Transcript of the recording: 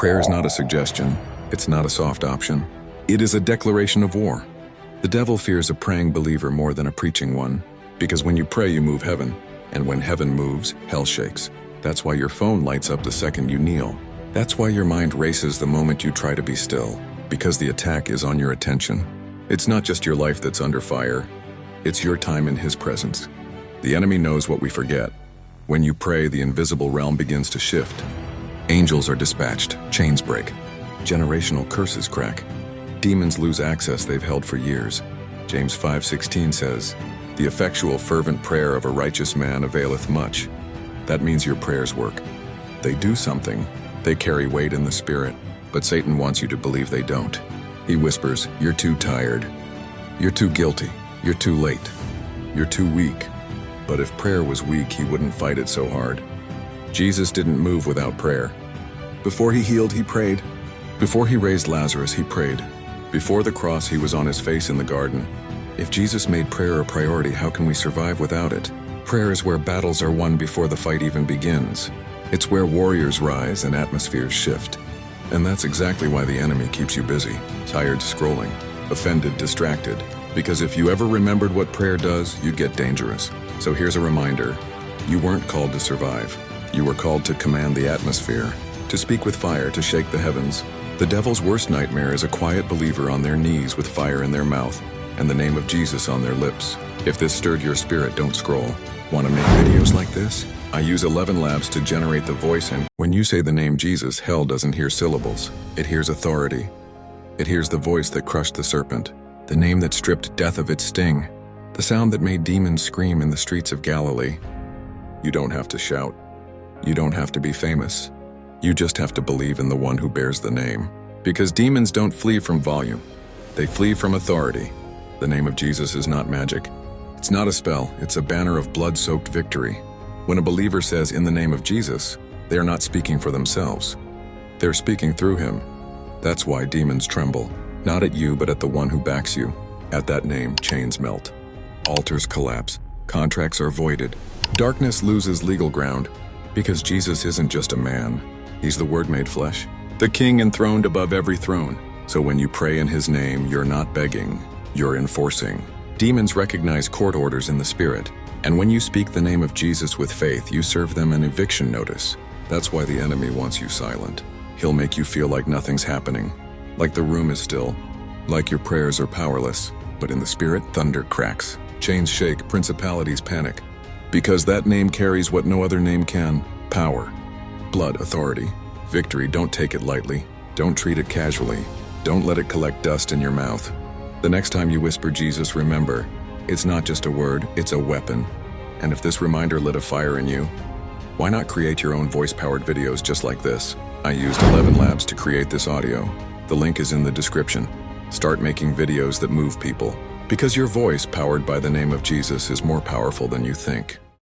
Prayer is not a suggestion. It's not a soft option. It is a declaration of war. The devil fears a praying believer more than a preaching one, because when you pray, you move heaven, and when heaven moves, hell shakes. That's why your phone lights up the second you kneel. That's why your mind races the moment you try to be still, because the attack is on your attention. It's not just your life that's under fire. It's your time in his presence. The enemy knows what we forget. When you pray, the invisible realm begins to shift. Angels are dispatched, chains break, generational curses crack. Demons lose access they've held for years. James 5:16 says, "The effectual fervent prayer of a righteous man availeth much." That means your prayers work. They do something. They carry weight in the spirit, but Satan wants you to believe they don't. He whispers, "You're too tired. You're too guilty. You're too late. You're too weak." But if prayer was weak, he wouldn't fight it so hard. Jesus didn't move without prayer. Before he healed, he prayed. Before he raised Lazarus, he prayed. Before the cross, he was on his face in the garden. If Jesus made prayer a priority, how can we survive without it? Prayer is where battles are won before the fight even begins. It's where warriors rise and atmospheres shift. And that's exactly why the enemy keeps you busy, tired scrolling, offended, distracted. Because if you ever remembered what prayer does, you'd get dangerous. So here's a reminder. You weren't called to survive. You were called to command the atmosphere, to speak with fire, to shake the heavens. The devil's worst nightmare is a quiet believer on their knees with fire in their mouth and the name of Jesus on their lips. If this stirred your spirit, don't scroll. Want to make videos like this? I use ElevenLabs to generate the voice, and when you say the name Jesus, hell doesn't hear syllables. It hears authority. It hears the voice that crushed the serpent, the name that stripped death of its sting, the sound that made demons scream in the streets of Galilee. You don't have to shout. You don't have to be famous. You just have to believe in the one who bears the name. Because demons don't flee from volume. They flee from authority. The name of Jesus is not magic. It's not a spell. It's a banner of blood-soaked victory. When a believer says, "In the name of Jesus," they are not speaking for themselves. They're speaking through him. That's why demons tremble. Not at you, but at the one who backs you. At that name, chains melt. Altars collapse. Contracts are voided. Darkness loses legal ground. Because Jesus isn't just a man. He's the Word made flesh. The King enthroned above every throne. So when you pray in his name, you're not begging. You're enforcing. Demons recognize court orders in the spirit. And when you speak the name of Jesus with faith, you serve them an eviction notice. That's why the enemy wants you silent. He'll make you feel like nothing's happening. Like the room is still. Like your prayers are powerless. But in the spirit, thunder cracks. Chains shake, principalities panic. Because that name carries what no other name can. Power. Blood, authority. Victory. Don't take it lightly. Don't treat it casually. Don't let it collect dust in your mouth. The next time you whisper Jesus, remember, it's not just a word, it's a weapon. And if this reminder lit a fire in you, why not create your own voice-powered videos just like this? I used ElevenLabs to create this audio. The link is in the description. Start making videos that move people. Because your voice, powered by the name of Jesus, is more powerful than you think.